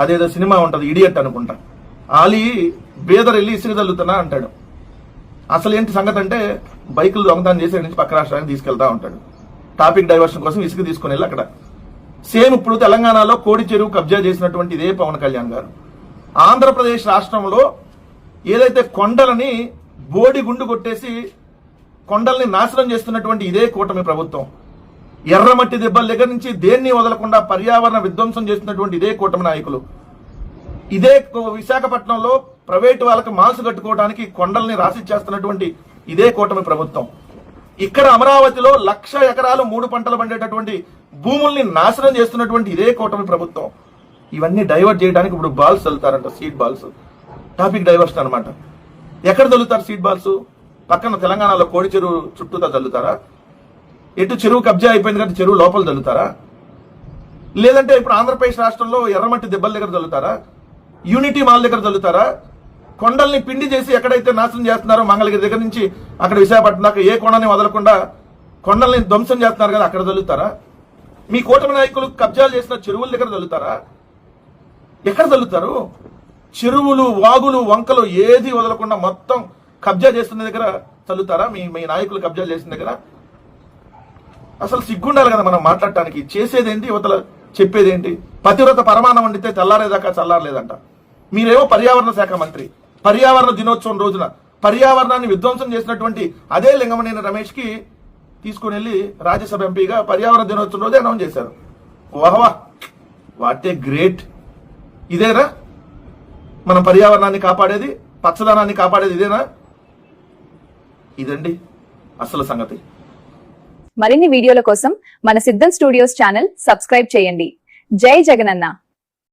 అదేదో సినిమా ఉంటది ఇడియట్ అనుకుంటా, ఆలి బేదర్ వెళ్ళి ఇసుక తల్లుతున్నా అంటాడు. అసలు ఏంటి సంగతి అంటే బైకులు దొంగతనం చేసి నుంచి పక్క రాష్ట్రానికి తీసుకెళ్తా ఉంటాడు. టాపిక్ డైవర్షన్ కోసం ఇసుక తీసుకుని వెళ్ళి అక్కడ సేమ్ ఇప్పుడు తెలంగాణలో కోడి చెరువు కబ్జా చేసినటువంటి ఇదే పవన్ కళ్యాణ్ గారు. ఆంధ్రప్రదేశ్ రాష్ట్రంలో ఏదైతే కొండలని బోడి గుండు కొట్టేసి కొండల్ని నాశనం చేస్తున్నటువంటి ఇదే కూటమి ప్రభుత్వం, ఎర్రమట్టి దెబ్బల దగ్గర నుంచి దేన్ని వదలకుండా పర్యావరణ విధ్వంసం చేస్తున్నటువంటి ఇదే కూటమి నాయకులు, ఇదే విశాఖపట్నంలో ప్రైవేటు వాళ్ళకి మాల్స్ కట్టుకోవడానికి కొండల్ని రాసిచ్చేస్తున్నటువంటి ఇదే కూటమి ప్రభుత్వం, ఇక్కడ అమరావతిలో 1,00,000 ఎకరాలు 3 పంటలు పండేటటువంటి భూముల్ని నాశనం చేస్తున్నటువంటి ఇదే కూటమి ప్రభుత్వం. ఇవన్నీ డైవర్ట్ చేయడానికి ఇప్పుడు బాల్స్ చల్లుతారంట, సీడ్ బాల్స్. టాపిక్ డైవర్షన్ అనమాట. ఎక్కడ చల్లుతారు సీడ్ బాల్స్? పక్కన తెలంగాణలో కోడి చెరువు చుట్టూతా చల్లుతారా? ఎటు చెరువు కబ్జా అయిపోయింది కదా చెరువు లోపల చల్లుతారా? లేదంటే ఇప్పుడు ఆంధ్రప్రదేశ్ రాష్ట్రంలో ఎర్రమట్టి దెబ్బల దగ్గర చల్లుతారా? యూనిటీ మాల్ దగ్గర చల్లుతారా? కొండల్ని పిండి చేసి ఎక్కడైతే నాశనం చేస్తున్నారో మంగళగిరి దగ్గర నుంచి అక్కడ విశాఖపట్నం దాకా ఏ కొండని వదలకుండా కొండల్ని ధ్వంసం చేస్తున్నారు కదా అక్కడ చల్లుతారా? మీ కూటమి నాయకులు కబ్జాలు చేసిన చెరువుల దగ్గర చల్లుతారా? ఎక్కడ చల్లుతారు? చెరువులు, వాగులు, వంకలు ఏది వదలకుండా మొత్తం కబ్జా చేస్తున్న దగ్గర చల్లుతారా? మీ నాయకులు కబ్జా చేసిన దగ్గర అసలు సిగ్గుండాలి కదా మనం మాట్లాడటానికి. చేసేదేంటి, యువతల చెప్పేదేంటి? పతివ్రత పరమాణం వండితే తెల్లారేదాకా చల్లారలేదంట. మీరేమో పర్యావరణ శాఖ మంత్రి. పర్యావరణ దినోత్సవం రోజున పర్యావరణాన్ని విధ్వంసం చేసినటువంటి అదే లింగమనేని రమేష్ కి తీసుకుని వెళ్లి రాజ్యసభ ఎంపీగా పర్యావరణ దినోత్సవం రోజే అనౌన్స్ చేశారు. వాహ్వా, వాట్ ఏ గ్రేట్! ఇదేనా మనం పర్యావరణాన్ని కాపాడేది, పచ్చదనాన్ని కాపాడేది? ఇదేనా? ఇదండి అసలు సంగతి. మరిన్ని వీడియోల కోసం మన సిద్ధం స్టూడియోస్ ఛానల్ సబ్స్క్రైబ్ చేయండి. జై జగనన్న.